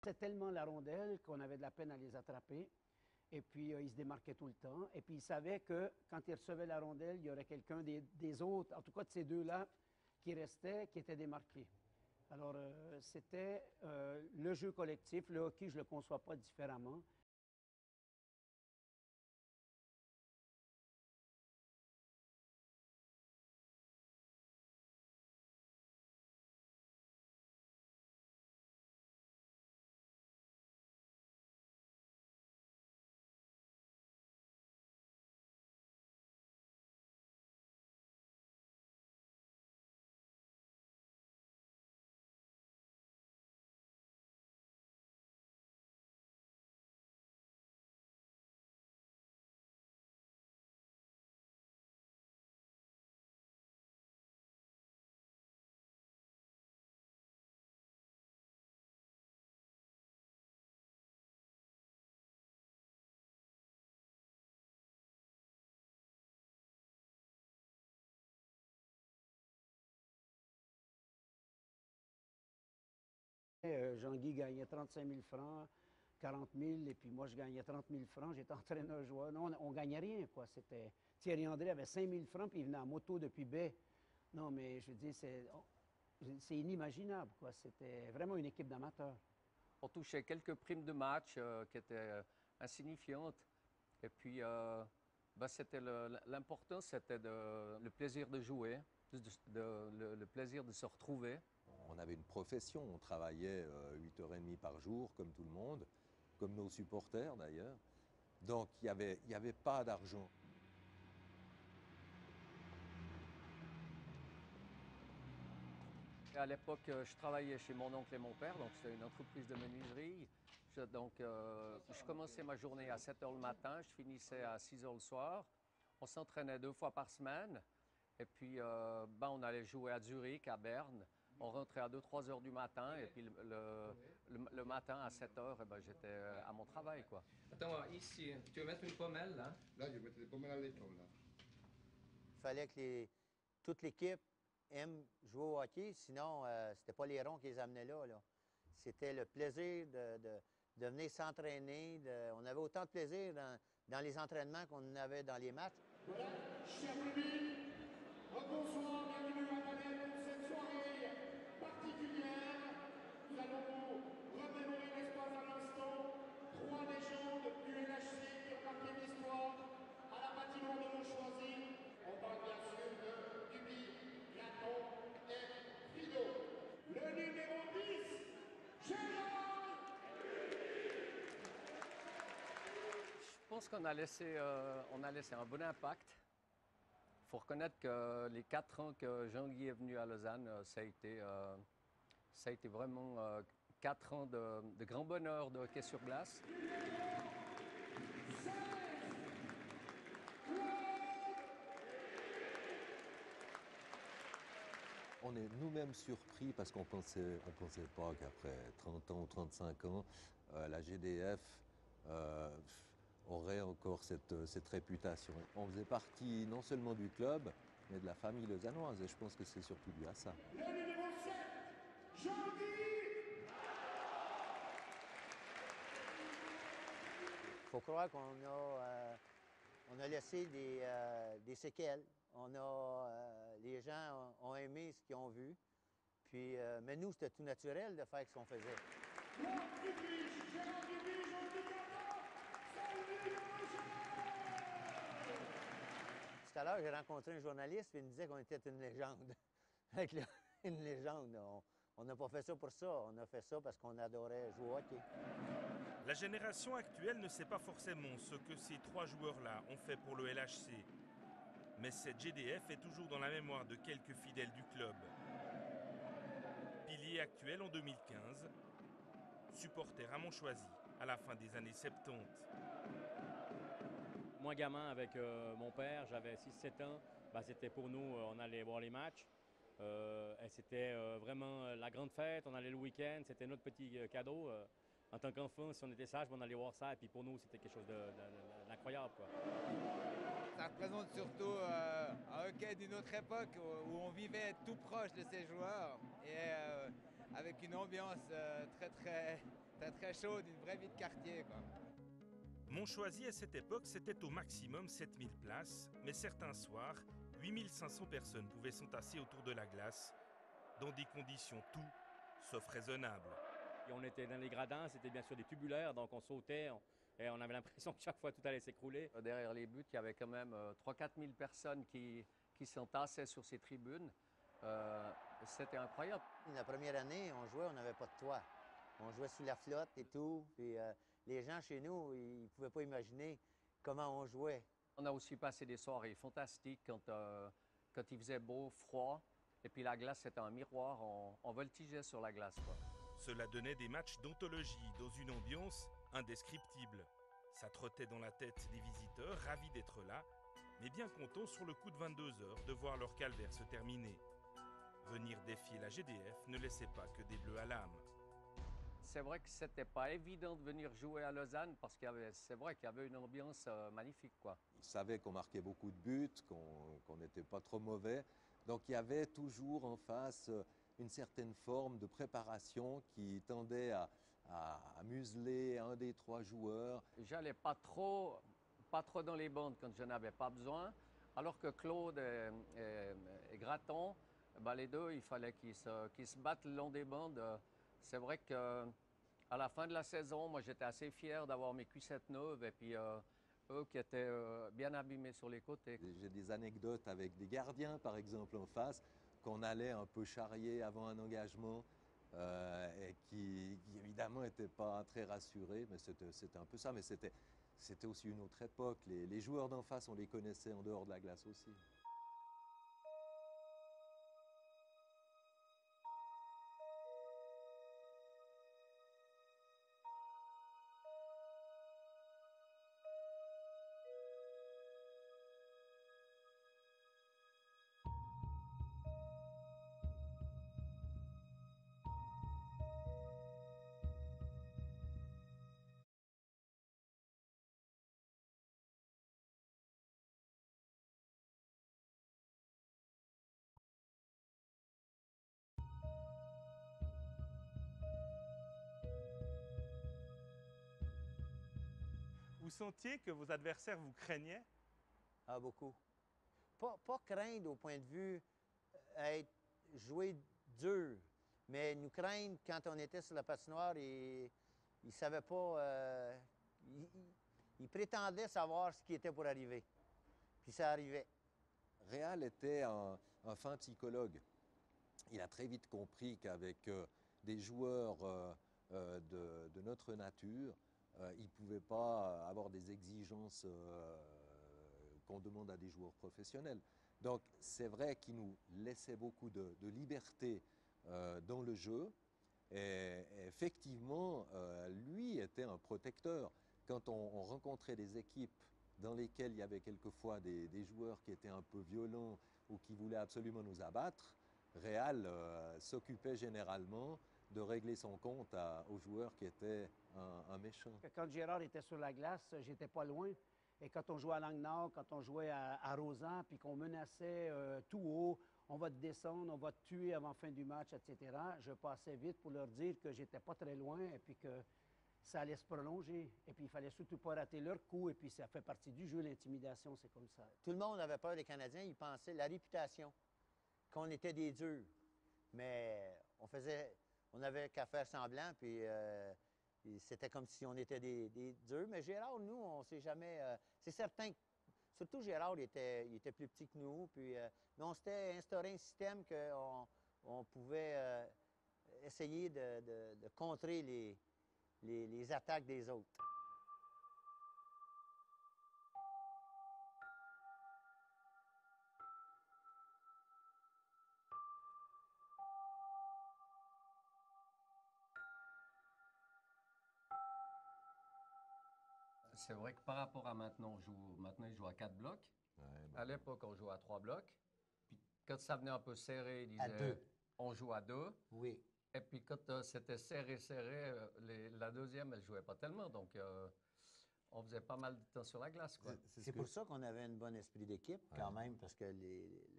C'est tellement la rondelle qu'on avait de la peine à les attraper. Et puis, ils se démarquaient tout le temps. Et puis, ils savaient que quand ils recevaient la rondelle, il y aurait quelqu'un des autres, en tout cas de ces deux-là, qui restait, qui était démarqué. Alors, c'était le jeu collectif. Le hockey, je ne le conçois pas différemment. Jean-Guy gagnait 35 000 francs, 40 000, et puis moi, je gagnais 30 000 francs. J'étais entraîneur-joueur. Non, on ne gagnait rien, quoi. C'était... Thierry André avait 5 000 francs, puis il venait en moto depuis Baie. Non, mais je veux dire, c'est inimaginable, quoi. C'était vraiment une équipe d'amateurs. On touchait quelques primes de match qui étaient insignifiantes. Et puis, l'important, c'était le plaisir de jouer, le plaisir de se retrouver. On avait une profession, on travaillait 8h30 par jour, comme tout le monde, comme nos supporters d'ailleurs. Donc il n'y avait pas d'argent. À l'époque, je travaillais chez mon oncle et mon père, donc c'était une entreprise de menuiserie. Je commençais ma journée à 7 h le matin, je finissais à 6 h le soir. On s'entraînait 2 fois par semaine. Et puis, on allait jouer à Zurich, à Berne. On rentrait à 2-3 h du matin. Et puis, le matin, à 7 h, j'étais à mon travail, quoi. Attends, ici, tu veux mettre une pommelle, là? Là, je vais mettre des pommelles à laiton, là. Il fallait que toute l'équipe aime jouer au hockey, sinon, c'était pas les ronds qui les amenaient là. C'était le plaisir de venir s'entraîner. On avait autant de plaisir dans les entraînements qu'on en avait dans les matchs. Voilà, cher public, bonsoir, bienvenue à Valais pour cette soirée particulière. Nous allons vous remémorer, n'est-ce pas, à l'instant, 3 légendes du LHC qui ont marqué l'histoire à la patinoire de Montchoisy. On parle bien sûr de Duby, Platon et Frido. Le numéro 10, Gérard! Je pense qu'on a laissé un bon impact. Il faut reconnaître que les 4 ans que Jean-Guy est venu à Lausanne, ça a été vraiment 4 ans de grand bonheur de hockey sur glace. On est nous-mêmes surpris parce qu'on pensait pas qu'après 30 ans ou 35 ans, la GDF aurait encore cette réputation. On faisait partie non seulement du club, mais de la famille lausannoise, et je pense que c'est surtout dû à ça. Le numéro 7, Jean-Guy! Il faut croire qu'on a laissé des séquelles. Les gens ont aimé ce qu'ils ont vu. Puis, mais nous, c'était tout naturel de faire ce qu'on faisait. Tout à l'heure, j'ai rencontré un journaliste et il me disait qu'on était une légende. Une légende. On n'a pas fait ça pour ça. On a fait ça parce qu'on adorait jouer au hockey. La génération actuelle ne sait pas forcément ce que ces 3 joueurs-là ont fait pour le LHC. Mais cette GDF est toujours dans la mémoire de quelques fidèles du club. Pilier actuel en 2015, supporter à Montchoisy à la fin des années 70. Moi, gamin, avec mon père, j'avais 6-7 ans, c'était pour nous, on allait voir les matchs. C'était vraiment la grande fête, on allait le week-end, c'était notre petit cadeau. En tant qu'enfant, si on était sage, on allait voir ça, et puis pour nous, c'était quelque chose d'incroyable, quoi. Ça représente surtout un hockey d'une autre époque où on vivait tout proche de ces joueurs. Et avec une ambiance très chaude, une vraie vie de quartier, quoi. Montchoisy, à cette époque, c'était au maximum 7000 places, mais certains soirs, 8500 personnes pouvaient s'entasser autour de la glace, dans des conditions tout sauf raisonnables. Et on était dans les gradins, c'était bien sûr des tubulaires, donc on sautait et on avait l'impression que chaque fois tout allait s'écrouler. Derrière les buts, il y avait quand même 3-4 000 personnes qui s'entassaient sur ces tribunes. C'était incroyable. La première année, on jouait, on n'avait pas de toit. On jouait sous la flotte et tout. Puis les gens chez nous, ils ne pouvaient pas imaginer comment on jouait. On a aussi passé des soirées fantastiques quand il faisait beau, froid. Et puis la glace, c'était un miroir. On voltigeait sur la glace, quoi. Cela donnait des matchs d'anthologie dans une ambiance indescriptible. Ça trottait dans la tête des visiteurs, ravis d'être là, mais bien contents sur le coup de 22 heures de voir leur calvaire se terminer. Venir défier la GDF ne laissait pas que des bleus à l'âme. C'est vrai que c'était pas évident de venir jouer à Lausanne parce c'est vrai qu'il y avait une ambiance magnifique, quoi. Ils savaient qu'on marquait beaucoup de buts, qu'on n'était pas trop mauvais. Donc il y avait toujours en face une certaine forme de préparation qui tendait à museler un des trois joueurs. J'allais pas trop dans les bandes quand je n'avais pas besoin, alors que Claude et Gratton, ben les deux, il fallait qu'ils se battent le long des bandes. C'est vrai qu'à la fin de la saison, moi j'étais assez fier d'avoir mes cuissettes neuves et puis eux qui étaient bien abîmés sur les côtés. J'ai des anecdotes avec des gardiens, par exemple, en face, qu'on allait un peu charrier avant un engagement et qui évidemment n'étaient pas très rassurés, mais c'était un peu ça. Mais c'était aussi une autre époque. Les joueurs d'en face, on les connaissait en dehors de la glace aussi. Vous sentiez que vos adversaires vous craignaient? Ah, beaucoup. Pas craindre au point de vue être jouer dur, mais nous craindre quand on était sur la patinoire et ils ne savaient pas. Ils prétendaient savoir ce qui était pour arriver. Puis ça arrivait. Réal était un fin psychologue. Il a très vite compris qu'avec des joueurs de notre nature, il ne pouvait pas avoir des exigences qu'on demande à des joueurs professionnels. Donc c'est vrai qu'il nous laissait beaucoup de liberté dans le jeu. Et effectivement, lui était un protecteur. Quand on rencontrait des équipes dans lesquelles il y avait quelquefois des joueurs qui étaient un peu violents ou qui voulaient absolument nous abattre, Réal s'occupait généralement de régler son compte aux joueurs qui étaient un méchant. Quand Gérard était sur la glace, j'étais pas loin. Et quand on jouait à Langnau, quand on jouait à Rosan, puis qu'on menaçait tout haut, on va te descendre, on va te tuer avant la fin du match, etc., je passais vite pour leur dire que j'étais pas très loin et puis que ça allait se prolonger. Et puis il fallait surtout pas rater leur coup. Et puis ça fait partie du jeu, l'intimidation, c'est comme ça. Tout le monde avait peur des Canadiens. Ils pensaient la réputation, qu'on était des durs. Mais on n'avait qu'à faire semblant, puis c'était comme si on était des durs. Mais Gérard, nous, on ne s'est jamais... c'est certain que, surtout Gérard, il était plus petit que nous, puis mais on s'était instauré un système qu'on pouvait essayer de contrer les attaques des autres. C'est vrai que par rapport à maintenant, maintenant ils jouent à 4 blocs. Ouais, À l'époque, on jouait à 3 blocs. Puis quand ça venait un peu serré, ils À disaient deux. on joue à 2. Oui. Et puis quand c'était serré, la deuxième, elle ne jouait pas tellement. Donc On faisait pas mal de temps sur la glace, quoi. C'est pour ça qu'on avait un bon esprit d'équipe, quand même, parce que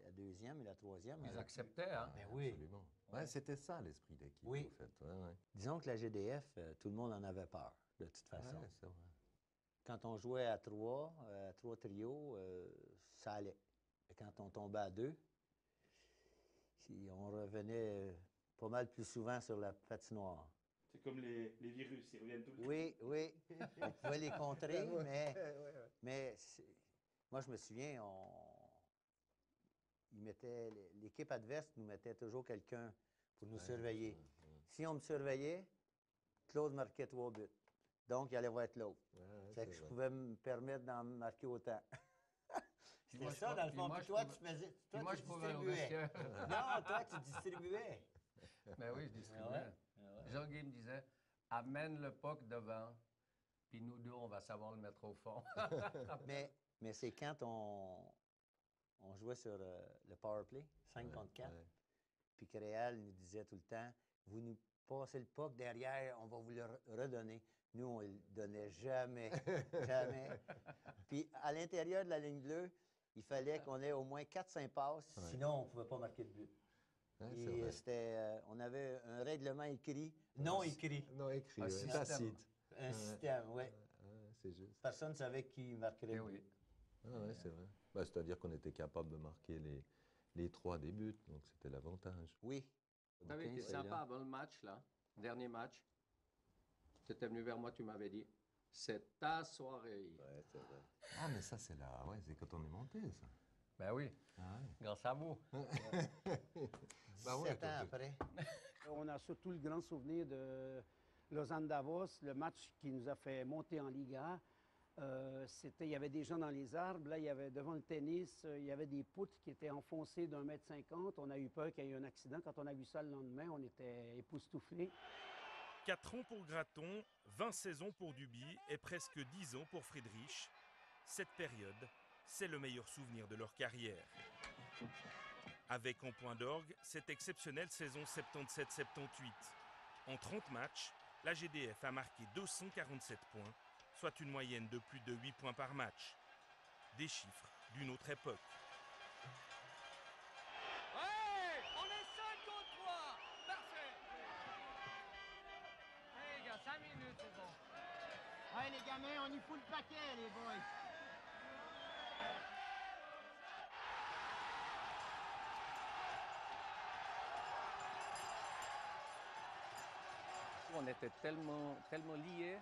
la deuxième et la troisième... Ils acceptaient, hein? Ben oui. Absolument. Ouais, c'était ça l'esprit d'équipe, Oui. en fait. Ouais, ouais. Disons que la GDF, tout le monde en avait peur, de toute façon. Ouais, c'est vrai. Quand on jouait à trois trios, ça allait. Et quand on tombait à deux, on revenait pas mal plus souvent sur la patinoire. C'est comme les virus, ils reviennent tout le temps. Oui, oui. On pouvait les contrer, mais moi, je me souviens, l'équipe adverse nous mettait toujours quelqu'un pour nous surveiller. Si on me surveillait, Claude marquait 3 buts. Donc, il allait voir l'autre. Fait que je pouvais me permettre d'en marquer autant. C'était ça, dans le fond. Puis toi, tu distribuais. Non, toi, tu distribuais. Ben oui, je distribuais. Jean-Guy me disait, amène le puck devant, puis nous deux, on va savoir le mettre au fond. mais c'est quand on jouait sur le power play, 5 contre 4, puis que Réal nous disait tout le temps, vous nous passez le puck derrière, on va vous le redonner. Nous, on ne le donnait jamais, jamais. Puis à l'intérieur de la ligne bleue, il fallait qu'on ait au moins 4-5 passes, sinon on ne pouvait pas marquer de but. Et on avait un règlement écrit, non écrit. Non écrit, tacite. Un système, oui. C'est juste. Personne ne savait qui marquerait le but. Oui, c'est vrai. Bah, c'est-à-dire qu'on était capable de marquer les 3 des buts, donc c'était l'avantage. Oui. Tu avais été sympa avant le match, là, dernier match. Tu étais venu vers moi, tu m'avais dit, c'est ta soirée. Ouais, c'est vrai. Ah, mais ça, c'est là. Ouais, c'est quand on est monté, ça. Ben oui, grâce à vous. 17 ans après. On a surtout le grand souvenir de Lausanne-Davos, le match qui nous a fait monter en Liga. Il y avait des gens dans les arbres. Là, il y avait devant le tennis, il y avait des poutres qui étaient enfoncées d'1,50 m. On a eu peur qu'il y ait eu un accident. Quand on a vu ça le lendemain, on était époustouflés. 4 ans pour Gratton, 20 saisons pour Duby et presque 10 ans pour Friedrich. Cette période, c'est le meilleur souvenir de leur carrière. Avec en point d'orgue cette exceptionnelle saison 77-78. En 30 matchs, la GDF a marqué 247 points, soit une moyenne de plus de 8 points par match. Des chiffres d'une autre époque. Ouais, on est 5 contre 3. Parfait. Hey les gars, 5 minutes, c'est bon. Ouais, les gamins, on y fout le paquet, les boys. On était tellement liés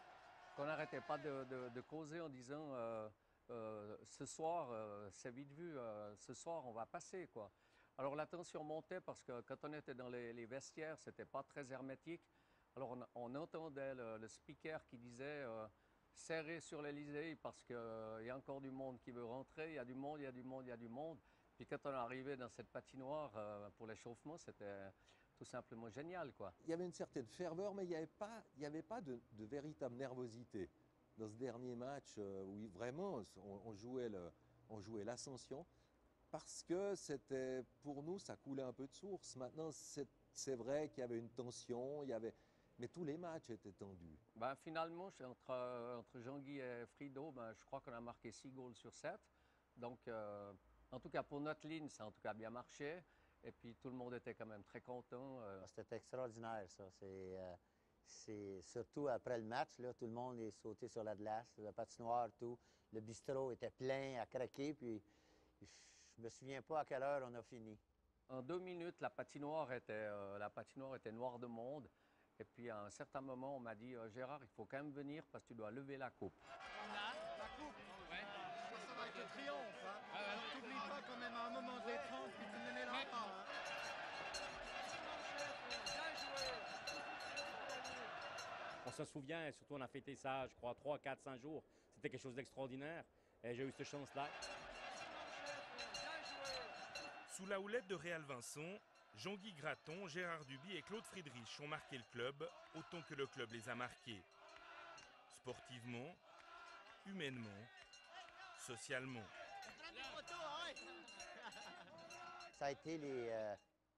qu'on n'arrêtait pas de causer en disant ce soir, c'est vite vu, ce soir, on va passer, quoi. Alors la tension montait parce que quand on était dans les vestiaires, c'était pas très hermétique. Alors on entendait le speaker qui disait serrez sur l'Élysée parce qu'il y a encore du monde qui veut rentrer, il y a du monde, il y a du monde, il y a du monde. Puis quand on arrivait dans cette patinoire pour l'échauffement, c'était tout simplement génial, quoi. Il y avait une certaine ferveur, mais il n'y avait pas de véritable nervosité. Dans ce dernier match, où vraiment on jouait l'ascension, parce que c'était, pour nous, ça coulait un peu de source. Maintenant, c'est vrai qu'il y avait une tension, mais tous les matchs étaient tendus. Ben, finalement, entre Jean-Guy et Frido, ben, je crois qu'on a marqué 6 goals sur 7. Donc, en tout cas, pour notre ligne, ça a en tout cas bien marché. Et puis, tout le monde était quand même très content. C'était extraordinaire, ça. C'est surtout après le match, là, tout le monde est sauté sur la glace, la patinoire, tout. Le bistrot était plein à craquer, puis je me souviens pas à quelle heure on a fini. En 2 minutes, la patinoire était noire de monde. Et puis, à un certain moment, on m'a dit Gérard, il faut quand même venir parce que tu dois lever la coupe. On a la coupe. Ouais. Ça va être le triomphe. Hein. T'oublies pas quand même à un moment d'étrange, puis tu ne les lâches pas. Hein. On se souvient, et surtout on a fêté ça, je crois, 3, 4, 5 jours. C'était quelque chose d'extraordinaire. Et j'ai eu cette chance-là. Sous la houlette de Réal Vincent, Jean-Guy Gratton, Gérard Duby et Claude Friedrich ont marqué le club autant que le club les a marqués. Sportivement, humainement, socialement. Ça a été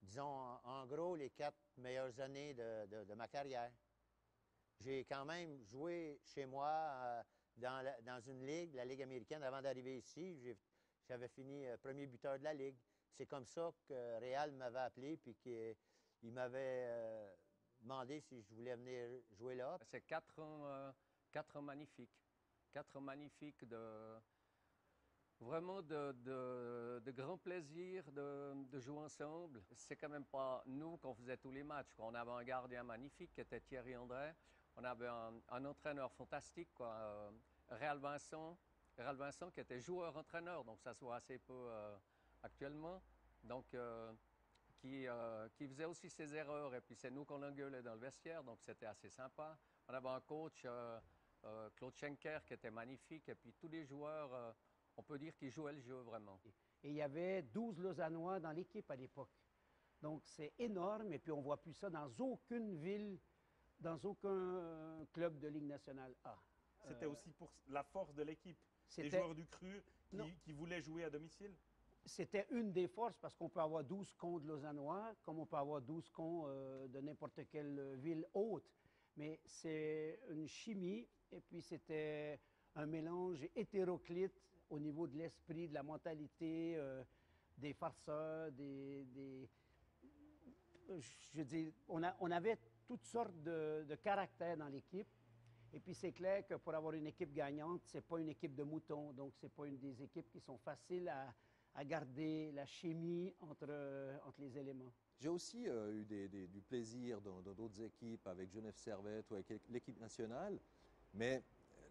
disons, en gros, les 4 meilleures années de ma carrière. J'ai quand même joué chez moi dans une ligue, la Ligue américaine, avant d'arriver ici. J'avais fini premier buteur de la Ligue. C'est comme ça que Réal m'avait appelé puis qu'il m'avait demandé si je voulais venir jouer là. C'est 4 ans magnifiques. 4 ans magnifiques vraiment de grand plaisir de jouer ensemble. C'est quand même pas nous qu'on faisait tous les matchs. On avait un gardien magnifique qui était Thierry André. On avait un entraîneur fantastique, quoi, Réal Vincent qui était joueur-entraîneur, donc ça se voit assez peu actuellement. Donc, qui faisait aussi ses erreurs, et puis c'est nous qu'on l'engueulait dans le vestiaire, donc c'était assez sympa. On avait un coach, Claude Schenker, qui était magnifique, et puis tous les joueurs, on peut dire qu'ils jouaient le jeu vraiment. Et il y avait 12 Lausannois dans l'équipe à l'époque. Donc c'est énorme, et puis on ne voit plus ça dans aucune ville, dans aucun club de Ligue nationale A. C'était aussi pour la force de l'équipe, des joueurs du Cru qui voulaient jouer à domicile? C'était une des forces parce qu'on peut avoir 12 cons de Lausannois, comme on peut avoir 12 cons de n'importe quelle ville haute. Mais c'est une chimie, et puis c'était un mélange hétéroclite au niveau de l'esprit, de la mentalité, des farceurs, je dis, on avait toutes sortes de caractères dans l'équipe. Et puis c'est clair que pour avoir une équipe gagnante, c'est pas une équipe de moutons, donc c'est pas une des équipes qui sont faciles à garder la chimie entre les éléments. J'ai aussi eu du plaisir dans d'autres équipes, avec Genève Servette ou avec l'équipe nationale, mais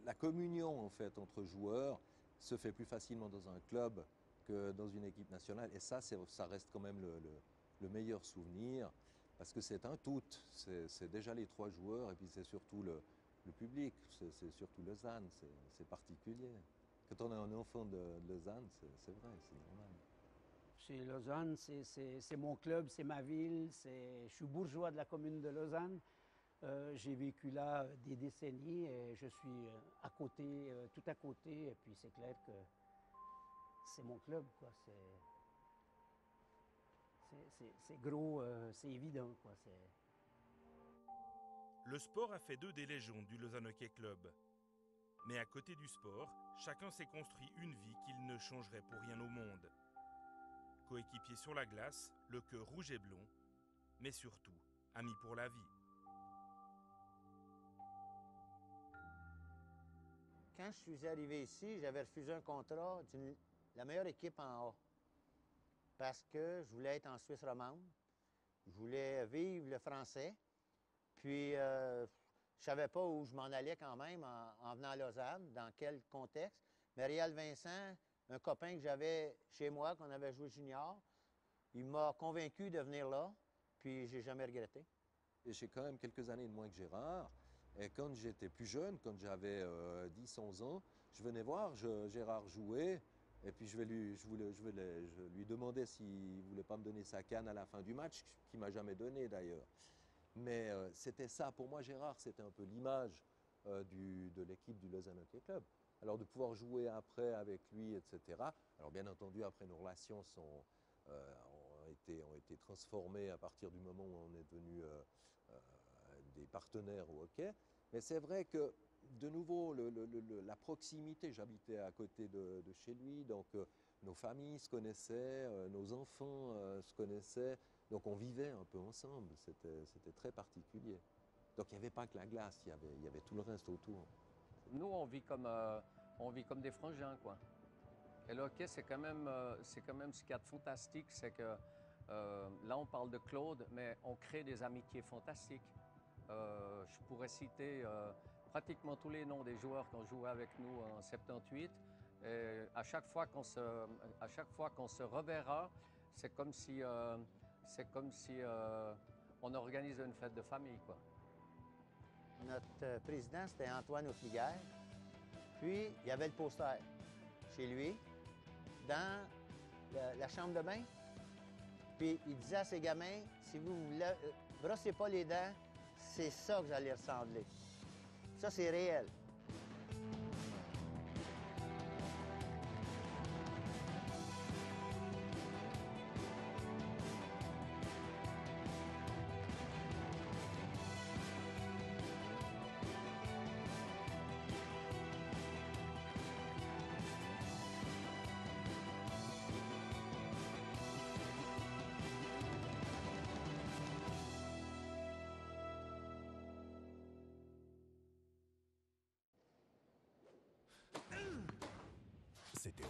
la communion en fait entre joueurs se fait plus facilement dans un club que dans une équipe nationale, et ça reste quand même le meilleur souvenir, parce que c'est un tout, c'est déjà les 3 joueurs, et puis c'est surtout le public, c'est surtout Lausanne, c'est particulier. Quand on est un enfant de Lausanne, c'est vrai, c'est normal. Chez Lausanne, c'est mon club, c'est ma ville, je suis bourgeois de la commune de Lausanne. J'ai vécu là des décennies et je suis à côté, tout à côté, et puis c'est clair que c'est mon club, quoi. C'est gros, c'est évident, quoi. Le sport a fait d'eux des légendes du Lausanne Hockey Club. Mais à côté du sport, chacun s'est construit une vie qu'il ne changerait pour rien au monde. Coéquipier sur la glace, le cœur rouge et blond, mais surtout, amis pour la vie. Quand je suis arrivé ici, j'avais refusé un contrat de la meilleure équipe en A. Parce que je voulais être en Suisse romande. Je voulais vivre le français. Puis, je ne savais pas où je m'en allais quand même en venant à Lausanne, dans quel contexte. Mais Réal Vincent, un copain que j'avais chez moi, qu'on avait joué junior, il m'a convaincu de venir là, puis j'ai jamais regretté. Et j'ai quand même quelques années de moins que Gérard. Et quand j'étais plus jeune, quand j'avais 10-11 ans, je venais voir Gérard jouer. Et puis je lui demandais s'il ne voulait pas me donner sa canne à la fin du match, qu'il ne m'a jamais donné d'ailleurs. Mais c'était ça, pour moi Gérard, c'était un peu l'image de l'équipe du Lausanne Hockey Club. Alors de pouvoir jouer après avec lui, etc. Alors bien entendu, après nos relations ont été transformées à partir du moment où on est devenu des partenaires au hockey. Mais c'est vrai que, de nouveau, la proximité, j'habitais à côté de chez lui, donc nos familles se connaissaient, nos enfants se connaissaient, donc on vivait un peu ensemble, c'était très particulier. Donc il n'y avait pas que la glace, il y avait tout le reste autour. Nous, on vit comme des frangins, quoi. Et le hockey, c'est quand même ce qu'il y a de fantastique, c'est que là, on parle de Claude, mais on crée des amitiés fantastiques. Je pourrais citer pratiquement tous les noms des joueurs qui ont joué avec nous en 78. Et à chaque fois qu'on se reverra, c'est comme si on organisait une fête de famille, quoi. Notre président, c'était Antoine Aufliguère. Puis, il y avait le poster chez lui, dans la chambre de bain. Puis, il disait à ses gamins, si vous ne brossez pas les dents, c'est ça que vous allez ressembler. Ça, c'est réel. c'était